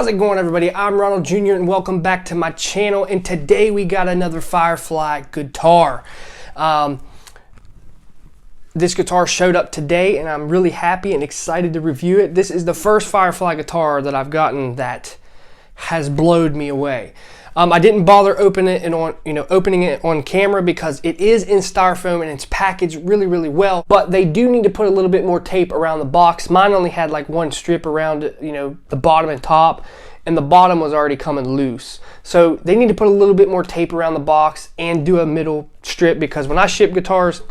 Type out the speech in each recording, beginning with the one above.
How's it going, everybody? I'm Ronald Jr. and welcome back to my channel, and today we got another Firefly guitar. This guitar showed up today and I'm really happy and excited to review it. This is the first Firefly guitar that I've gotten that has blowed me away. I didn't bother opening it on camera because it is in styrofoam and it's packaged really well, but they do need to put a little bit more tape around the box. Mine only had like one strip around it, the bottom and top, and the bottom was already coming loose. So they need to put a little bit more tape around the box and do a middle strip, because when I ship guitars,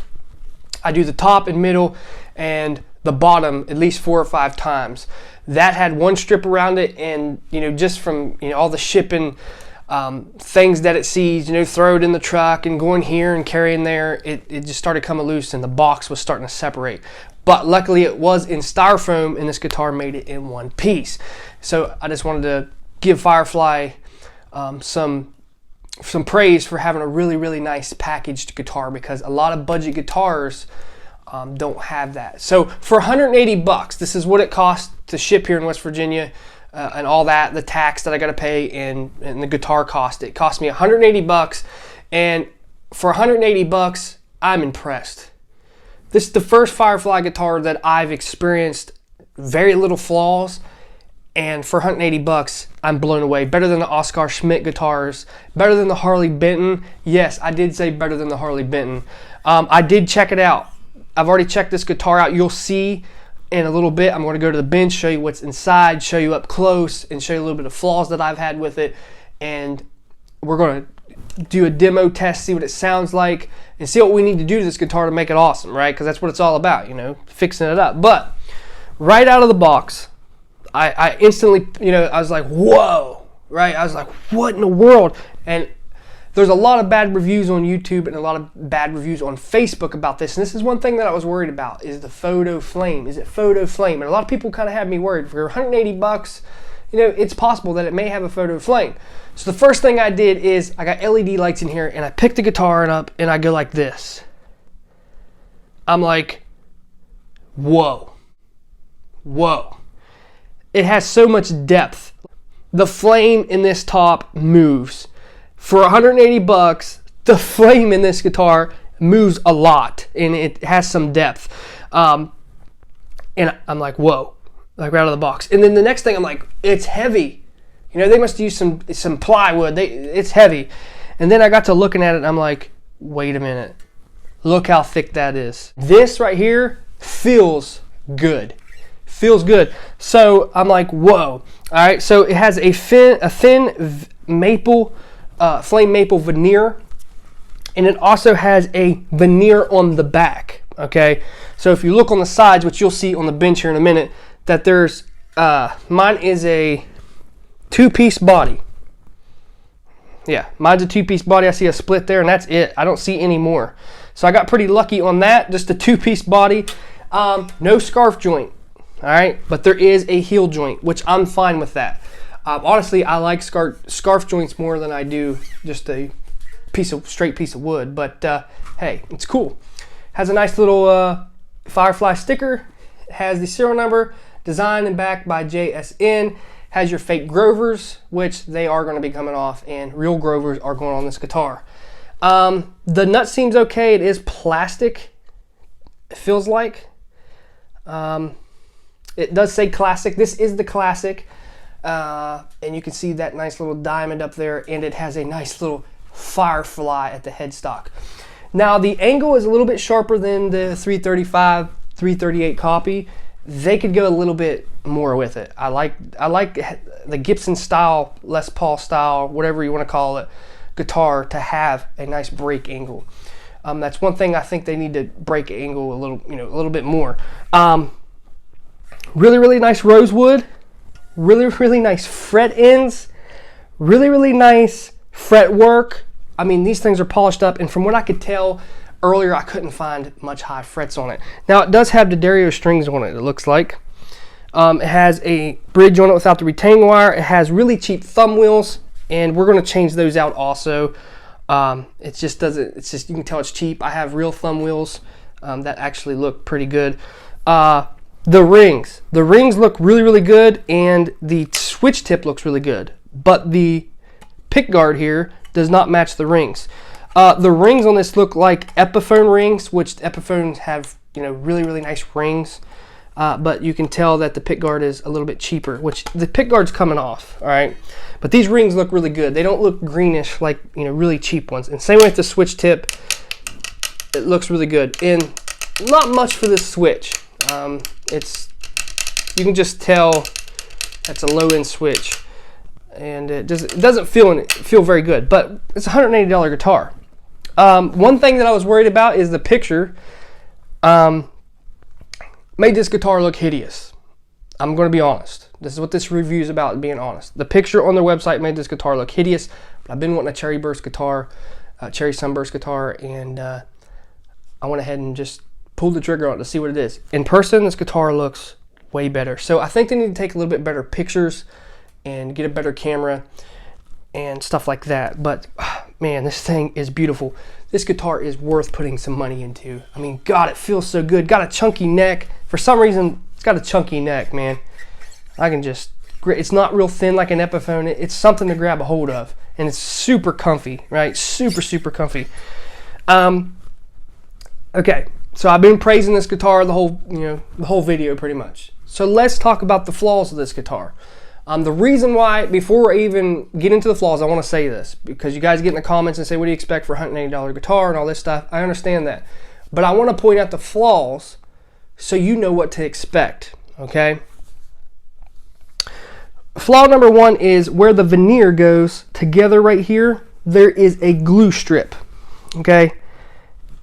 I do the top and middle and the bottom at least 4 or 5 times. That had one strip around it, and just from all the shipping things that it sees, throw it in the truck and going here and carrying there, it just started coming loose and the box was starting to separate. But luckily it was in styrofoam and this guitar made it in one piece. So I just wanted to give Firefly some praise for having a really nice packaged guitar, because a lot of budget guitars don't have that. So for 180 bucks, this is what it costs to ship here in West Virginia. And all that, the tax that I got to pay, and the guitar cost. It cost me 180 bucks, and for 180 bucks, I'm impressed. This is the first Firefly guitar that I've experienced very little flaws, and for 180 bucks, I'm blown away. Better than the Oscar Schmidt guitars, better than the Harley Benton. Yes, I did say better than the Harley Benton. I did check it out. I've already checked this guitar out. You'll see in a little bit. I'm going to go to the bench, show you what's inside, show you up close, and show you a little bit of flaws that I've had with it. And we're going to do a demo test, see what it sounds like, and see what we need to do to this guitar to make it awesome, right? Because that's what it's all about, fixing it up. But right out of the box, I instantly, I was like, whoa, right? I was like, what in the world? And there's a lot of bad reviews on YouTube and a lot of bad reviews on Facebook about this. And this is one thing that I was worried about, is the photo flame. Is it photo flame? And a lot of people kind of had me worried. For 180 bucks, it's possible that it may have a photo flame. So the first thing I did is I got LED lights in here, and I picked the guitar up and I go like this. I'm like, whoa. It has so much depth. The flame in this top moves. For 180 bucks, the flame in this guitar moves a lot, and it has some depth. And I'm like, whoa, like right out of the box. And then the next thing, I'm like, it's heavy. They must use some plywood. It's heavy. And then I got to looking at it, and I'm like, wait a minute. Look how thick that is. This right here feels good. So I'm like, whoa. All right, so it has a thin maple, flame maple veneer, and it also has a veneer on the back. Okay, so if you look on the sides, which you'll see on the bench here in a minute, that there's mine is a 2-piece body. Yeah, mine's a 2-piece body. I see a split there, and that's it. I don't see any more. So I got pretty lucky on that. Just a 2-piece body. No scarf joint. All right, but there is a heel joint, which I'm fine with that. Honestly, I like scarf joints more than I do just a straight piece of wood, but hey, it's cool. Has a nice little Firefly sticker. It has the serial number, designed and backed by JSN. Has your fake Grovers, which they are going to be coming off, and real Grovers are going on this guitar. The nut seems okay. It is plastic, it feels like. It does say classic. This is the classic. And you can see that nice little diamond up there, and it has a nice little Firefly at the headstock. Now the angle is a little bit sharper than the 335, 338 copy. They could go a little bit more with it. I like the Gibson style, Les Paul style, whatever you want to call it, guitar to have a nice break angle. That's one thing I think they need to break angle a little bit more. Really nice rosewood. Really nice fret ends, really nice fret work. I mean, these things are polished up, and from what I could tell earlier, I couldn't find much high frets on it. Now it does have the Dario strings on it, it looks like. It has a bridge on it without the retaining wire. It has really cheap thumb wheels, and we're going to change those out also. It just you can tell it's cheap. I have real thumb wheels that actually look pretty good. The rings look really, really good, and the switch tip looks really good, but the pick guard here does not match the rings. The rings on this look like Epiphone rings, which Epiphones have, you know, really, really nice rings, but you can tell that the pick guard is a little bit cheaper, which the pick guard's coming off, all right? But these rings look really good. They don't look greenish like, you know, really cheap ones. And same with the switch tip, it looks really good. And not much for this switch. You can just tell that's a low-end switch, and it doesn't feel very good. But it's a $180 guitar. One thing that I was worried about is the picture made this guitar look hideous. I'm going to be honest. This is what this review is about, being honest. The picture on their website made this guitar look hideous, but I've been wanting a cherry burst guitar, cherry sunburst guitar, and I went ahead and just pulled the trigger on it to see what it is. In person, this guitar looks way better. So I think they need to take a little bit better pictures and get a better camera and stuff like that. But man, this thing is beautiful. This guitar is worth putting some money into. I mean, God, it feels so good. Got a chunky neck. For some reason, it's got a chunky neck, man. I can just, it's not real thin like an Epiphone. It's something to grab a hold of, and it's super comfy, right? Super, super comfy. Okay, so I've been praising this guitar the whole video pretty much. So let's talk about the flaws of this guitar. The reason why, before I even get into the flaws, I want to say this, because you guys get in the comments and say, what do you expect for a $180 guitar and all this stuff? I understand that. But I want to point out the flaws so you know what to expect, okay? Flaw number one is where the veneer goes together right here, there is a glue strip, okay?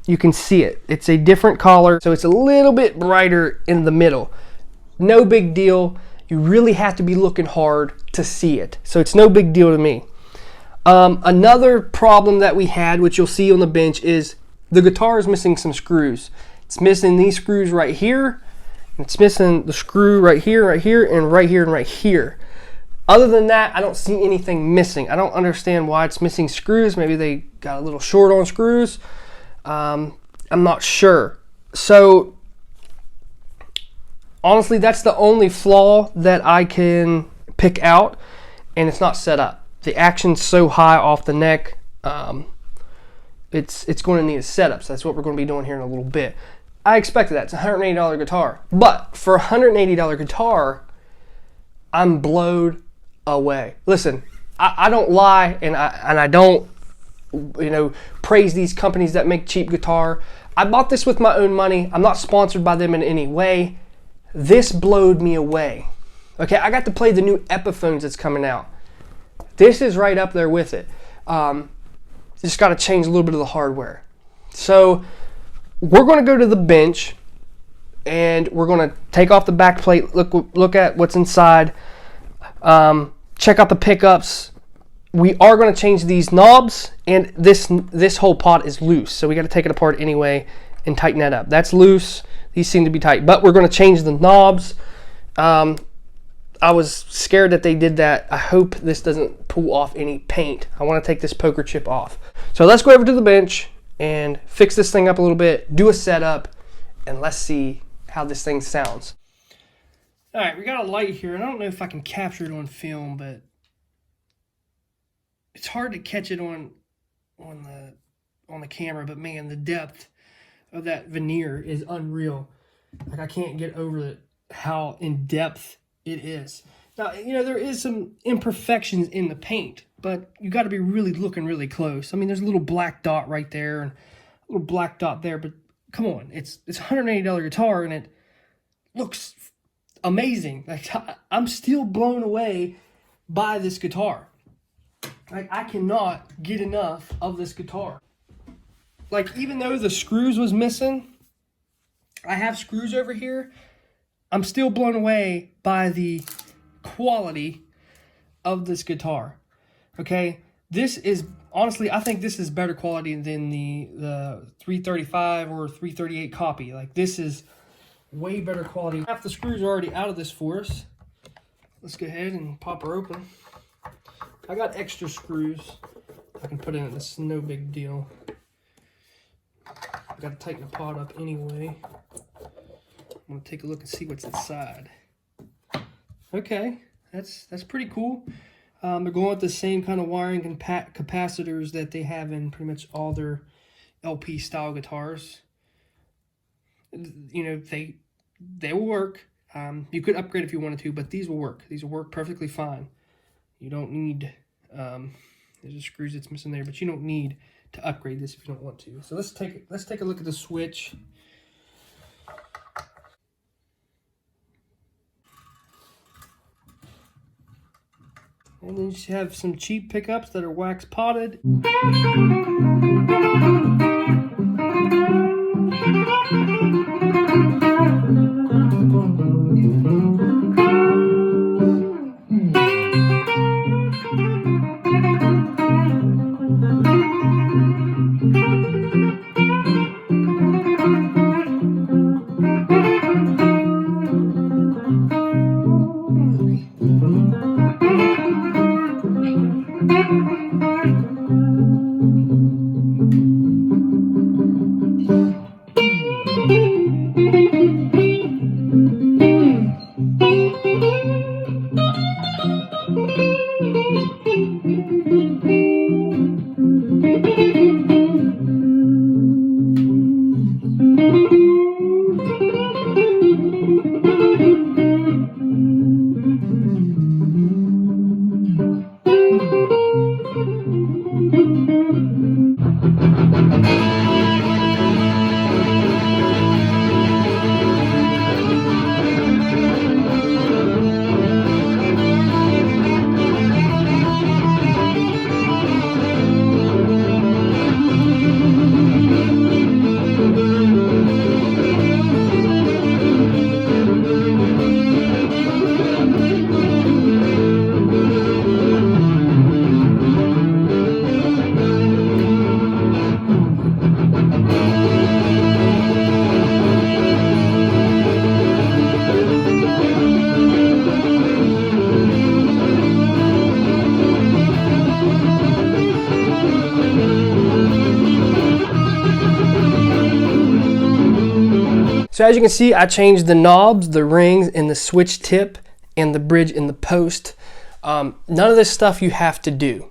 You can see it. It's a different color, so it's a little bit brighter in the middle. No big deal. You really have to be looking hard to see it. So it's no big deal to me. Another problem that we had, which you'll see on the bench, is the guitar is missing some screws. It's missing these screws right here. It's missing the screw right here, and right here, and right here. Other than that, I don't see anything missing. I don't understand why it's missing screws. Maybe they got a little short on screws. I'm not sure. So honestly, that's the only flaw that I can pick out, and it's not set up. The action's so high off the neck, it's going to need a setup. So that's what we're going to be doing here in a little bit. I expected that. It's a $180 guitar, but for a $180 guitar, I'm blown away. Listen, I don't lie, and I don't, you know, praise these companies that make cheap guitar. I bought this with my own money. I'm not sponsored by them in any way. This blowed me away. Okay, I got to play the new Epiphones that's coming out. This is right up there with it. Just got to change a little bit of the hardware. So we're going to go to the bench, and we're going to take off the back plate, look at what's inside, check out the pickups. We are going to change these knobs, and this whole pot is loose, so we got to take it apart anyway and tighten that up. That's loose. These seem to be tight, but we're going to change the knobs. I was scared that they did that. I hope this doesn't pull off any paint. I want to take this poker chip off. So let's go over to the bench and fix this thing up a little bit, do a setup, and let's see how this thing sounds. All right, we got a light here, and I don't know if I can capture it on film, but it's hard to catch it on the camera. But man, the depth of that veneer is unreal. Like, I can't get over how in depth it is. Now, you know, there is some imperfections in the paint, but you got to be really looking really close. I mean, there's a little black dot right there and a little black dot there, but come on, it's a $180 guitar, and it looks amazing. Like, I'm still blown away by this guitar. Like, I cannot get enough of this guitar. Like, even though the screws was missing, I have screws over here, I'm still blown away by the quality of this guitar. Okay, this is, honestly, I think this is better quality than the 335 or 338 copy. Like, this is way better quality. Half the screws are already out of this for us. Let's go ahead and pop her open. I got extra screws I can put in it. This is no big deal. I got to tighten the pot up anyway. I'm gonna take a look and see what's inside. Okay, that's pretty cool. They're going with the same kind of wiring and capacitors that they have in pretty much all their LP style guitars. You know, they will work. You could upgrade if you wanted to, but these will work. These will work perfectly fine. You don't need, there's a screws that's missing there, but you don't need to upgrade this if you don't want to. So let's take a look at the switch. And then you have some cheap pickups that are wax potted. So as you can see, I changed the knobs, the rings, and the switch tip, and the bridge and the post. None of this stuff you have to do.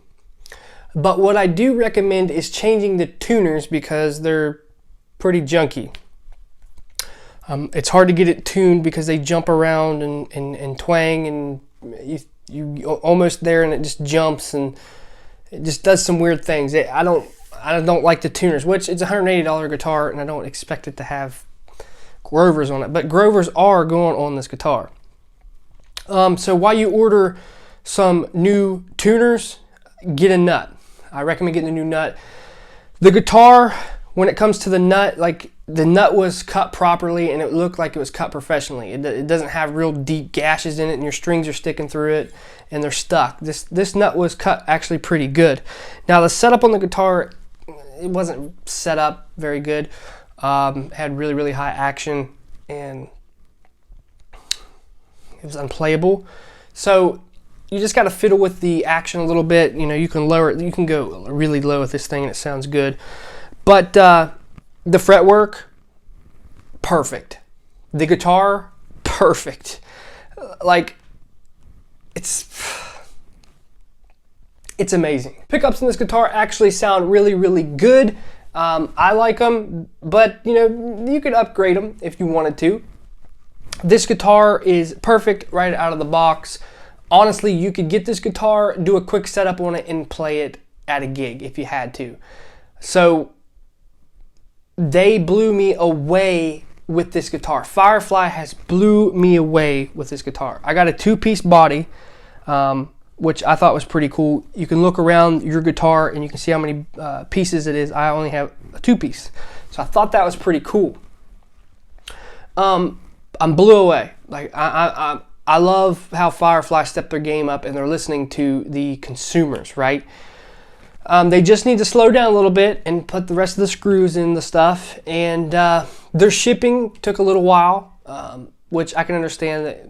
But what I do recommend is changing the tuners because they're pretty junky. It's hard to get it tuned because they jump around and twang, and you almost there and it just jumps and it just does some weird things. I don't like the tuners, which it's a $180 guitar and I don't expect it to have Grovers on it, but Grovers are going on this guitar. So while you order some new tuners, get a nut. I recommend getting a new nut. The guitar, when it comes to the nut, like the nut was cut properly and it looked like it was cut professionally. It doesn't have real deep gashes in it and your strings are sticking through it and they're stuck. This nut was cut actually pretty good. Now the setup on the guitar, it wasn't set up very good. Had really high action and it was unplayable. So you just got to fiddle with the action a little bit. You know, you can lower it, you can go really low with this thing and it sounds good. But the fretwork, perfect. The guitar, perfect. Like it's amazing. Pickups in this guitar actually sound really good. I like them, but you know, you could upgrade them if you wanted to. This guitar is perfect right out of the box. Honestly, you could get this guitar, do a quick setup on it, and play it at a gig if you had to. So they blew me away with this guitar. Firefly has blew me away with this guitar. I got a two-piece body, which I thought was pretty cool. You can look around your guitar and you can see how many pieces it is. I only have a two-piece. So I thought that was pretty cool. I'm blew away. Like I love how Firefly stepped their game up and they're listening to the consumers, right? They just need to slow down a little bit and put the rest of the screws in the stuff. And their shipping took a little while, which I can understand that,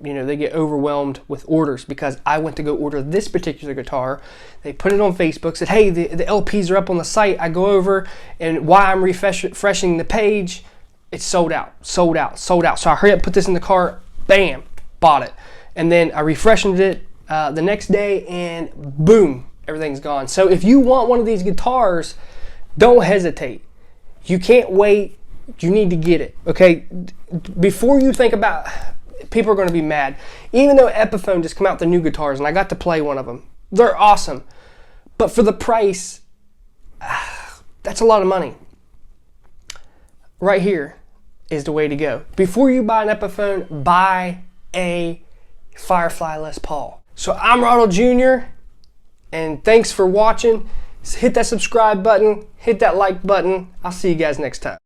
you know, they get overwhelmed with orders because I went to go order this particular guitar. They put it on Facebook, said, hey, the LPs are up on the site. I go over and while I'm refreshing the page, it's sold out, sold out, sold out. So I hurry up, put this in the cart, bam, bought it. And then I refreshened it the next day, and boom, everything's gone. So if you want one of these guitars, don't hesitate. You can't wait. You need to get it, okay? Before you think about, people are going to be mad. Even though Epiphone just come out the new guitars, and I got to play one of them. They're awesome. But for the price, that's a lot of money. Right here is the way to go. Before you buy an Epiphone, buy a Firefly Les Paul. So I'm Ronald Jr., and thanks for watching. Hit that subscribe button, hit that like button. I'll see you guys next time.